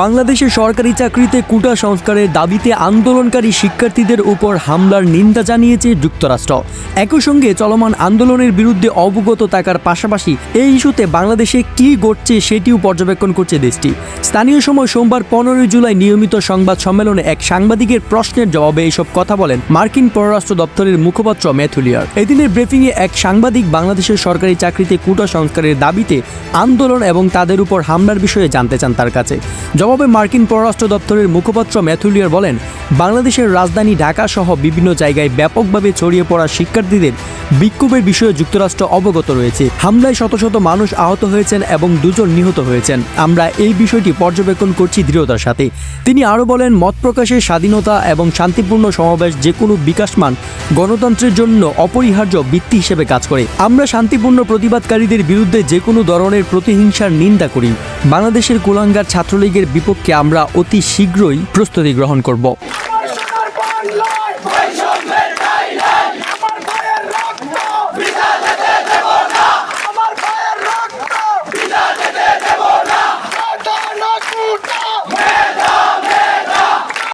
বাংলাদেশের সরকারি চাকরিতে কোটা সংস্কারের দাবিতে আন্দোলনকারী শিক্ষার্থীদের উপর হামলার নিন্দা জানিয়েছে যুক্তরাষ্ট্র। একই সঙ্গে চলমান আন্দোলনের বিরুদ্ধে অবগত থাকার পাশাপাশি এই ইস্যুতে বাংলাদেশে কী ঘটছে সেটিও পর্যবেক্ষণ করছে দেশটি। স্থানীয় সময় সোমবার 15 জুলাই নিয়মিত সংবাদ সম্মেলনে এক সাংবাদিকের প্রশ্নের জবাবে এইসব কথা বলেন মার্কিন পররাষ্ট্র দপ্তরের মুখপাত্র ম্যাথু লিয়ার। এদিনের ব্রিফিংয়ে এক সাংবাদিক বাংলাদেশের সরকারি চাকরিতে কোটা সংস্কারের দাবিতে আন্দোলন এবং তাদের উপর হামলার বিষয়ে জানতে চান তার কাছে। জবাবে মার্কিন পররাষ্ট্র দপ্তরের মুখপাত্র ম্যাথু লিয়ার বলেন, বাংলাদেশের রাজধানী ঢাকা সহ বিভিন্ন জায়গায় ব্যাপকভাবে ছড়িয়ে পড়া শিক্ষার্থীদের বিক্ষোভের বিষয়ে যুক্তরাষ্ট্র অবগত রয়েছে। হামলায় শত শত মানুষ আহত হয়েছেন এবং 2 জন নিহত হয়েছেন। আমরা এই বিষয়টি পর্যবেক্ষণ করছি দৃঢ়তার সাথে। তিনি আরও বলেন, মত প্রকাশের স্বাধীনতা এবং শান্তিপূর্ণ সমাবেশ যে কোনো বিকাশমান গণতন্ত্রের জন্য অপরিহার্য ভিত্তি হিসেবে কাজ করে। আমরা শান্তিপূর্ণ প্রতিবাদকারীদের বিরুদ্ধে যে কোনো ধরনের প্রতিহিংসার নিন্দা করি। বাংলাদেশের কুলাঙ্গার ছাত্রলীগের বিপক্ষে আমরা অতি শীঘ্রই প্রস্তুতি গ্রহণ করব।